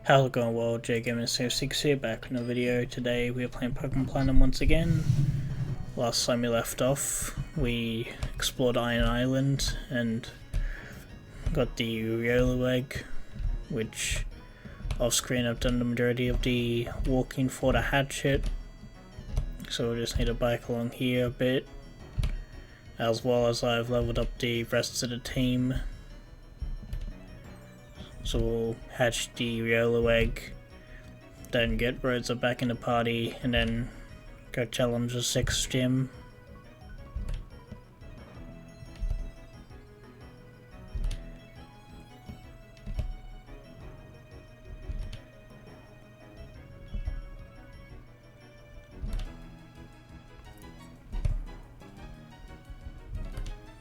How's it going, world? JGamer06 here, back in a video. Today we are playing Pokemon Planet once again. Last time we left off, we explored Iron Island and got the Riolu egg, which off screen I've done the majority of the walking for the hatchet. So we just need to bike along here a bit, as well as I've leveled up the rest of the team. So we'll hatch the Riolu egg, then get Rosa back in the party, and then go challenge the 6th gym.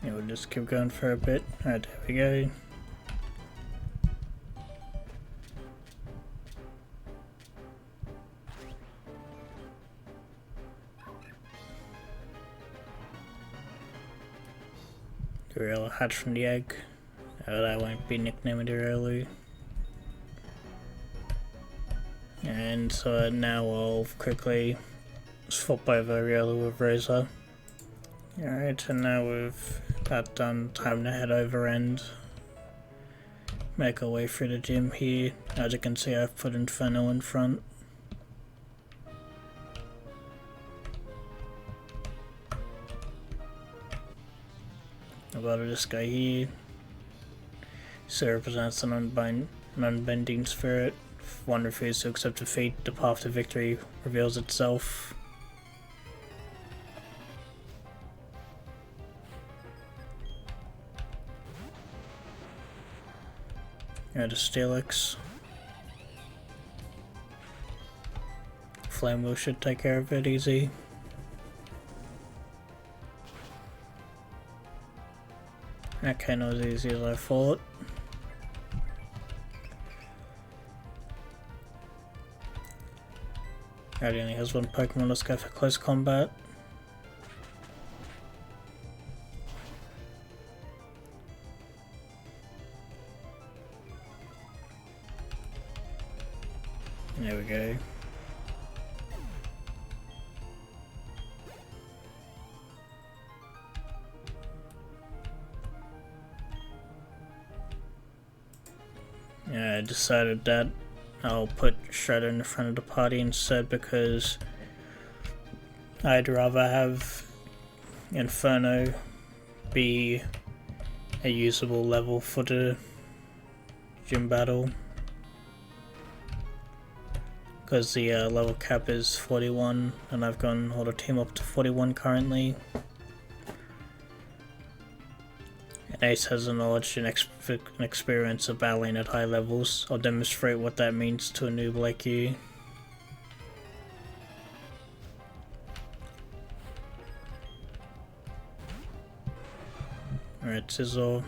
Yeah, we'll just keep going for a bit. Alright, there we go. Riolu hatch from the egg. That won't be nicknamed Riolu. And so now I'll quickly swap over Riolu with Rosa. Alright, and now we've got done, time to head over and make our way through the gym here. As you can see, I've put Inferno in front. About this guy here. So represents an unbending spirit. If one refuses to accept defeat, the path to victory reveals itself. Yeah, the Steelix. Flame Wheel should take care of it easy. Okay, not as easy as I thought. Alright, only has one Pokemon, let's go for close combat. There we go. Yeah, I decided that I'll put Shredder in the front of the party instead because I'd rather have Inferno be a usable level for the gym battle, because the level cap is 41 and I've gone all the team up to 41 currently. Ace has the knowledge and experience of battling at high levels. I'll demonstrate what that means to a noob like you. Alright, Sizzle.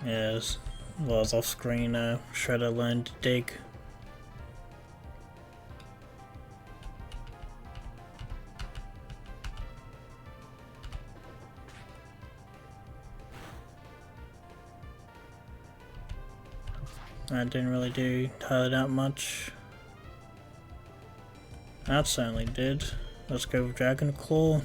Yes, well as off screen, Shredder learned to dig. That didn't really do entirely that much. That certainly did. Let's go with Dragon Claw.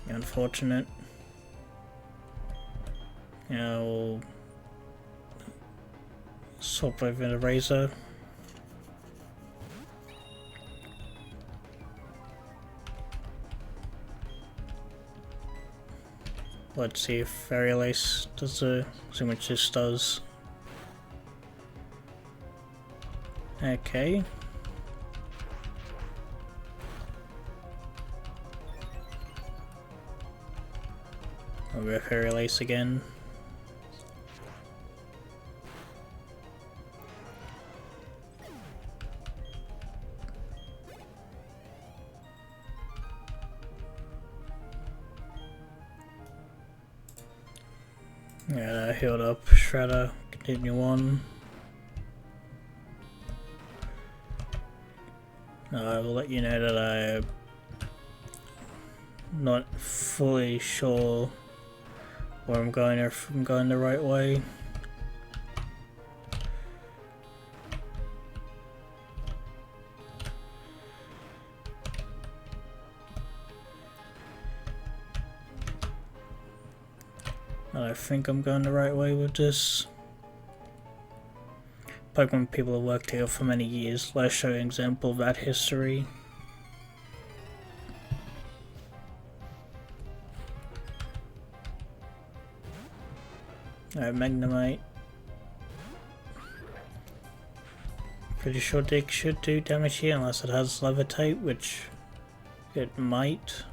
Unfortunate. Now we'll swap over to Razor. Let's see if Fairy Lace does see which this does. Okay. I'll go Fairy Lace again. Yeah, healed up Shredder, continue on. I will let you know that I'm not fully sure where I'm going or if I'm going the right way. I think I'm going the right way with this. Pokemon people have worked here for many years. Let's show an example of that history. Alright, Magnemite. Pretty sure Dig should do damage here unless it has Levitate, which it might.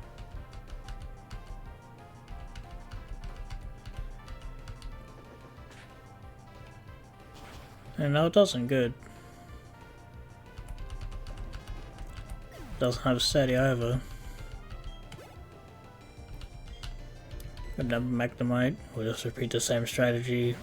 And no, it doesn't. Good. Doesn't have steady either. Another Magnemite. We'll just repeat the same strategy.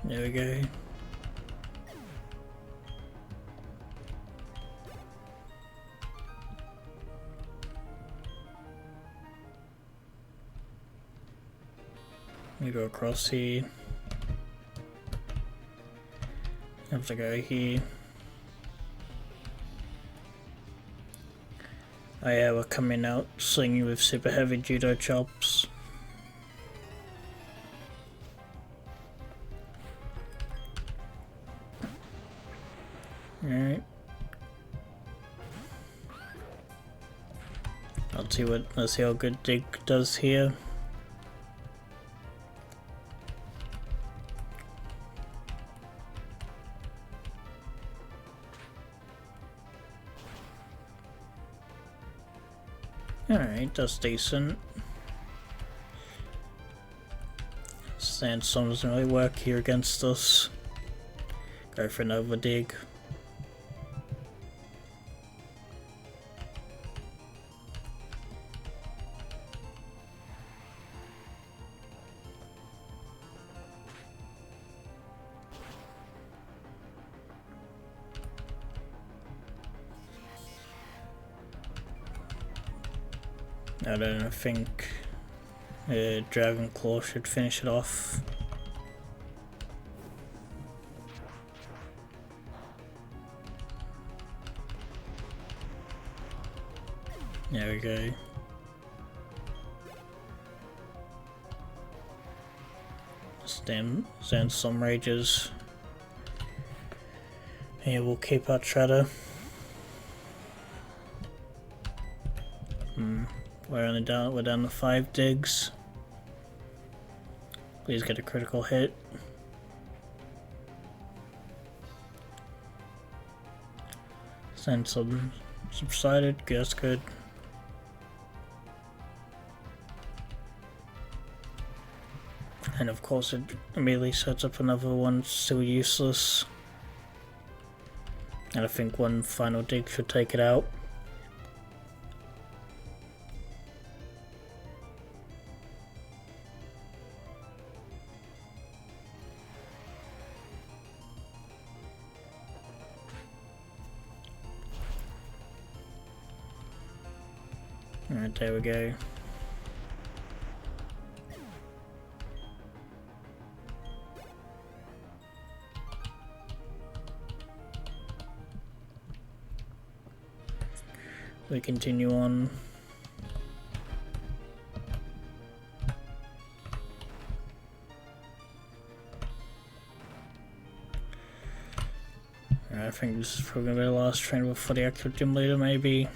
There we go. We go across here. Have to go here. Oh yeah, we're coming out swinging with super heavy judo chops. Alright. Let's see how good Dig does here. Alright, that's decent. Sandstorm doesn't really work here against us. Go for another Dig. I don't think Dragon Claw should finish it off. There we go. Sandstorm rages. Yeah, we'll keep our Shredder. We're down to 5 digs. Please get a critical hit. Sandstorm subsided. That's good. And of course it immediately sets up another one, still useless. And I think one final dig should take it out. Alright, there we go. We continue on. I think this is probably going to be the last train before the actual gym leader, maybe.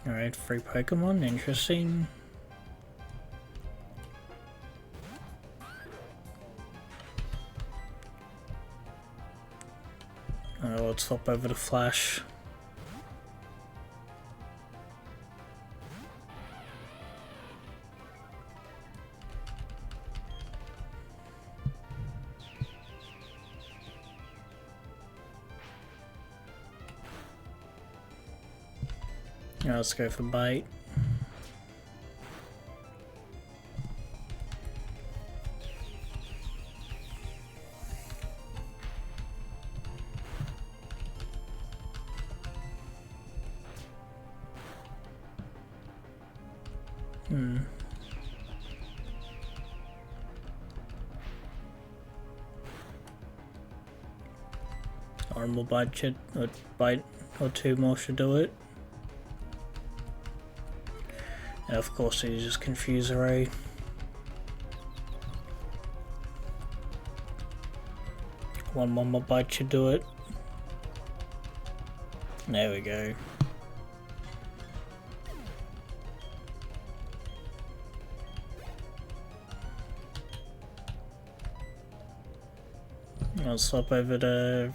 Alright, free Pokemon, interesting. Let's swap over to Flash. Now let's go for bite. Normal bite should, or bite or two more should do it. And of course he just confuse array. One more bite should do it. There we go. I'll swap over to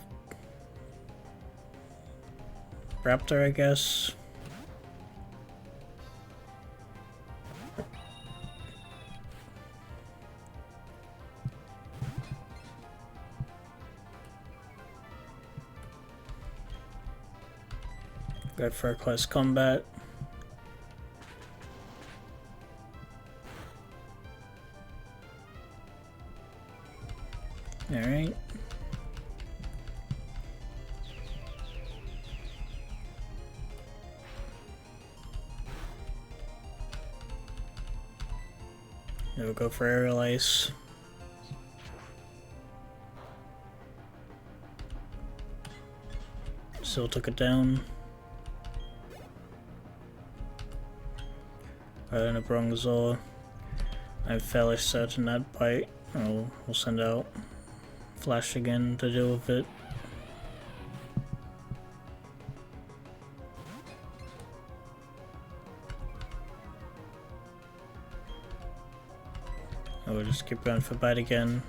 Raptor, I guess. Go for a close combat. Alright. We'll go for Aerial Ace. Still took it down. Right in a Bronzor. I'm fairly certain that bite. We'll send out Flash again to deal with it. And we'll just keep going for bite again.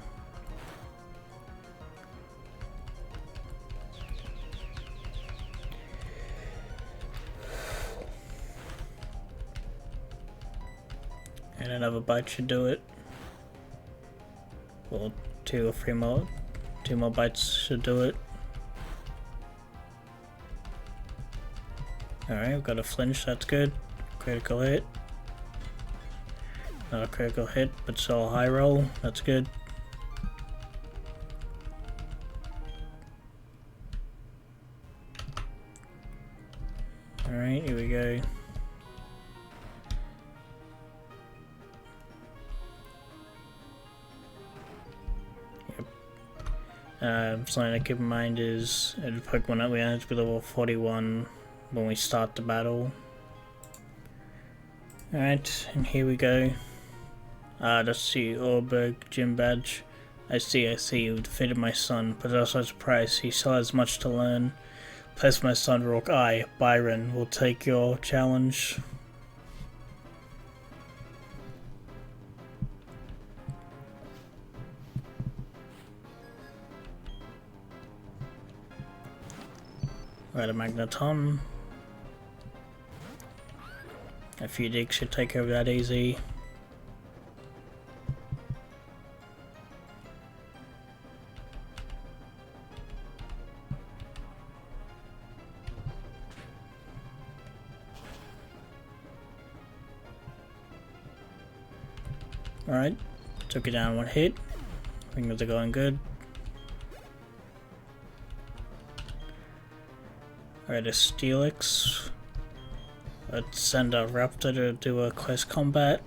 And another bite should do it. Well, two more bites should do it. Alright, we've got a flinch, that's good. Critical hit. Not a critical hit, but still a high roll, that's good. Alright, here we go. Something to keep in mind is the Pokemon that we have to be level 41 when we start the battle. Alright, and here we go. Let's see, Orberg, Gym Badge. I see, you've defeated my son, but at such a price, he still has much to learn. Place my son Rook, I, Byron, will take your challenge. Right, a Magneton. A few digs should take over that easy. Alright, took it down one hit. Things are going good. Alright, a Steelix. Let's send a Raptor to do a close combat.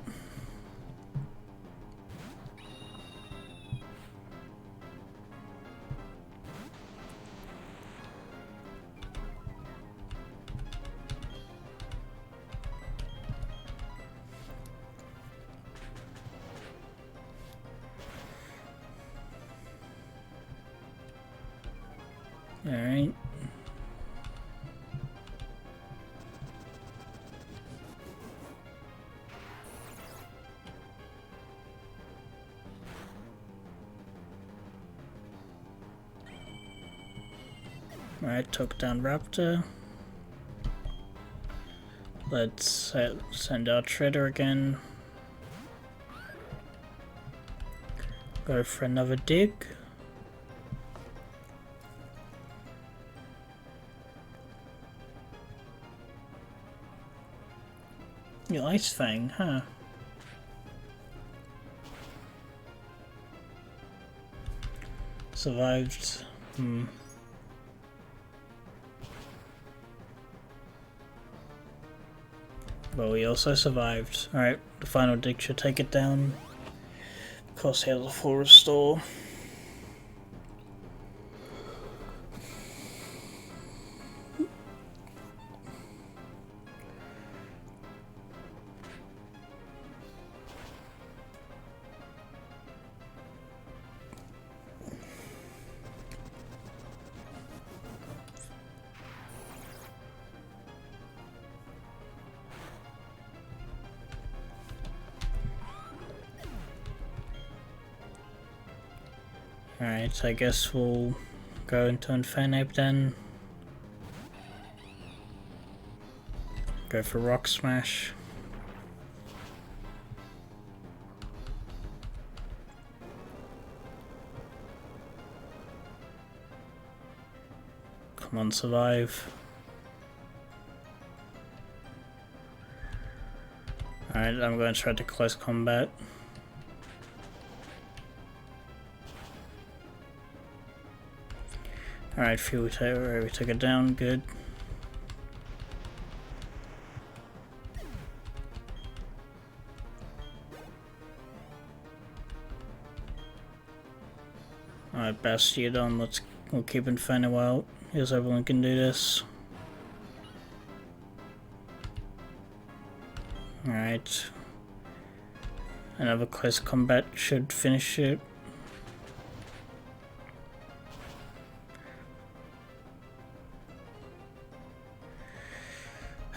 Alright. Alright, took down Raptor. Let's send out Shredder again. Go for another dig. Your Ice Fang, huh? Survived. But we also survived. Alright, the final dig should take it down. Of course, he has a full restore. Alright, I guess we'll go into Infernape then. Go for Rock Smash. Come on, survive. Alright, I'm going to try to close combat. Alright, we took it down, good. Alright, Bastiodon, we'll keep Inferno out. Here's everyone can do this. Alright. Another close combat should finish it.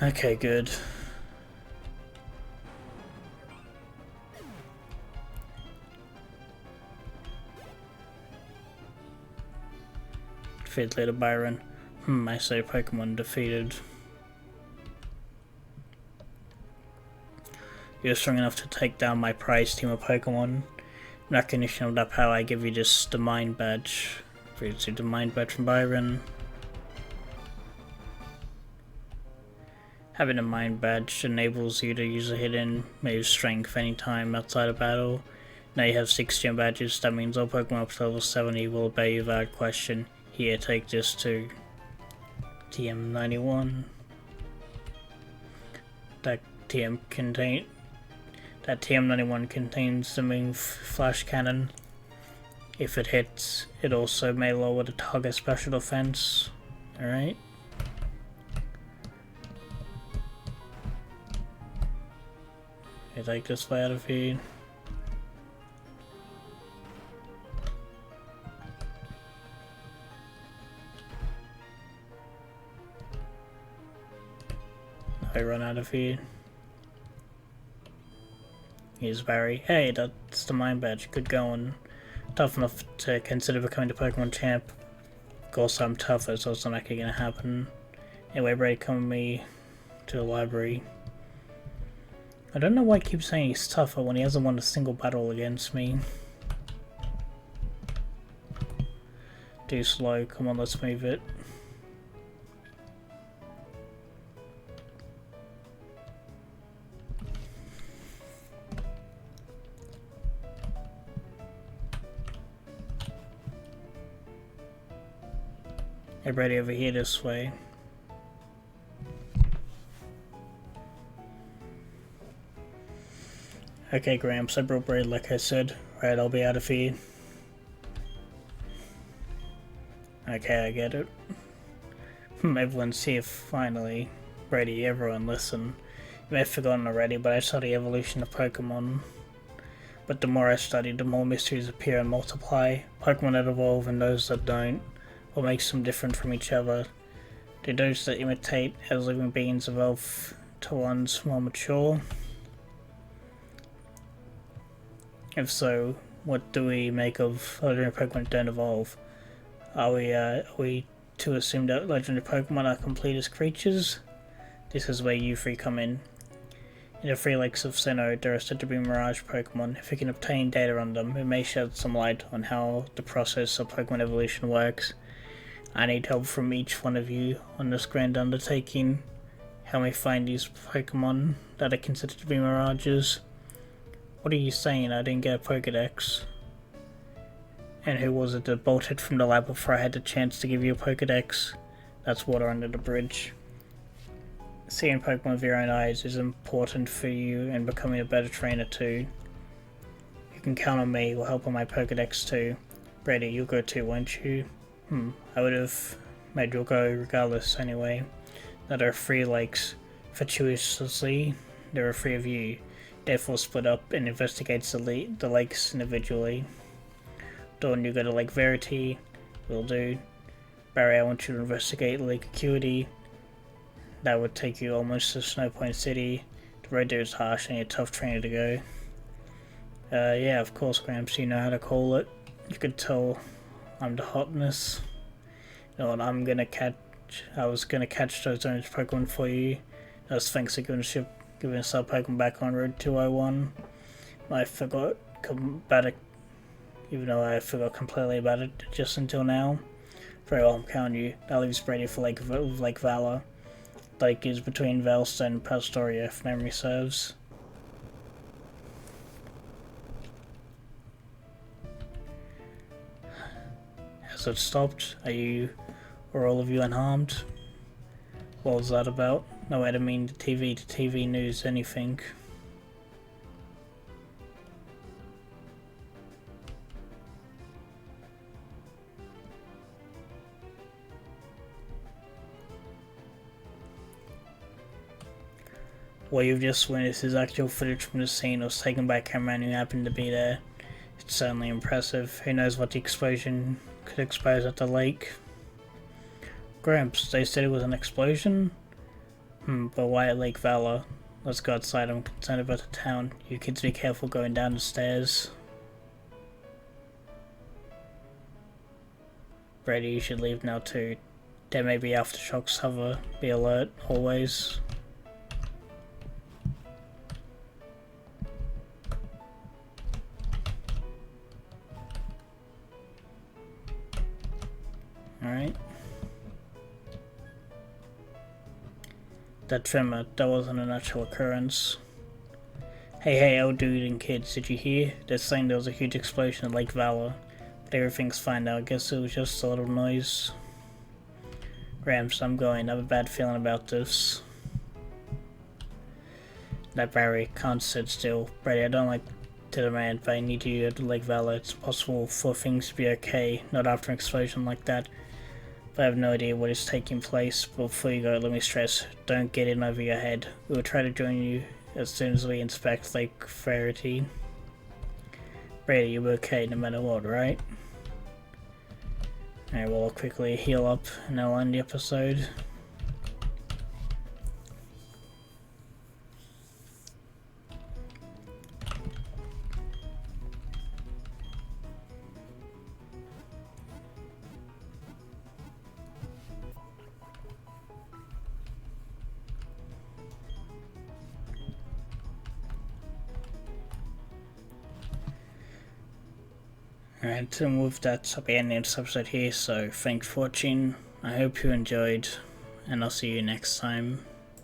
Okay, good. Defeat Leader Byron. I say Pokemon defeated. You're strong enough to take down my prize team of Pokemon. In recognition of that power, I give you just the Mind Badge. Receive the Mind Badge from Byron. Having a Mind Badge enables you to use a hidden move strength anytime outside of battle. Now you have 6 gym badges, that means all Pokemon up to level 70 will obey you without question. Here, take this to TM91. That TM91 contains the move Flash Cannon. If it hits, it also may lower the target special defense. Alright. I take this Battlefield. I run out of feed. Here's Barry. Hey, that's the Mind Badge. Good going. Tough enough to consider becoming the Pokemon champ. Of course, I'm tougher, so it's not actually gonna happen. Anyway, Brady, come with me to the library. I don't know why I keep saying he's tougher when he hasn't won a single battle against me. Too slow. Come on, let's move it. Everybody over here this way. Okay, Gramps, I brought bread like I said. Right, I'll be out of here. Okay, I get it. Everyone's here finally. Brady, everyone listen. You may have forgotten already, but I study evolution of Pokemon. But the more I study, the more mysteries appear and multiply. Pokemon that evolve and those that don't. What makes them different from each other? Do those that imitate as living beings evolve to ones more mature? If so, what do we make of legendary Pokemon that don't evolve? Are we to assume that legendary Pokemon are complete as creatures? This is where you three come in. In the 3 Lakes of Sinnoh, there are said to be Mirage Pokemon. If we can obtain data on them, it may shed some light on how the process of Pokemon evolution works. I need help from each one of you on this grand undertaking. help me find these Pokemon that are considered to be mirages. What are you saying? I didn't get a Pokedex. And who was it that bolted from the lab before I had the chance to give you a Pokedex? That's water under the bridge. Seeing Pokemon with your own eyes is important for you and becoming a better trainer too. You can count on me, we'll help on my Pokedex too. Brady, you'll go too, won't you? I would have made you go regardless anyway. Now there are 3 lakes. Fortuitously, there are 3 of you. Therefore split up and investigate the lakes individually. Dawn, you go to Lake Verity. Will do. Barry, I want you to investigate Lake Acuity. That would take you almost to Snow Point City. The road there is harsh and you're a tough trainer to go. Yeah, of course, Gramps, you know how to call it. You could tell I'm the hotness. You know what, I was gonna catch those orange Pokemon for you. That's thanks to giving us our Pokemon back on Road 201. I forgot about it, even though I forgot completely about it just until now. Very well, I'm counting you. That leaves Brady for Lake Valor. Lake is between Valstone and Pastoria, if memory serves. Has it stopped? Are all of you unharmed? What was that about? No, I didn't mean the TV news, anything. What you've just witnessed is actual footage from the scene. It was taken by a cameraman who happened to be there. It's certainly impressive. Who knows what the explosion could expose at the lake? Gramps, they said it was an explosion? But why at Lake Valor? Let's go outside, I'm concerned about the town. You kids be careful going down the stairs. Brady, you should leave now too. There may be aftershocks hover. Be alert, always. Alright. That tremor, that wasn't a natural occurrence. Hey, old dude and kids, did you hear? They're saying there was a huge explosion at Lake Valor. But everything's fine now, I guess it was just a little noise. Gramps, I'm going, I have a bad feeling about this. That Barry can't sit still. Brady, I don't like to demand, but I need you at Lake Valor. It's possible for things to be okay, not after an explosion like that. But I have no idea what is taking place. But before you go, let me stress, don't get in over your head. We will try to join you as soon as we inspect Lake Verity. Brady, you'll be okay no matter what, right? Alright, well, I'll quickly heal up and I'll end the episode. Alright, and with that, I'll be ending this episode here, so thanks for watching, I hope you enjoyed, and I'll see you next time.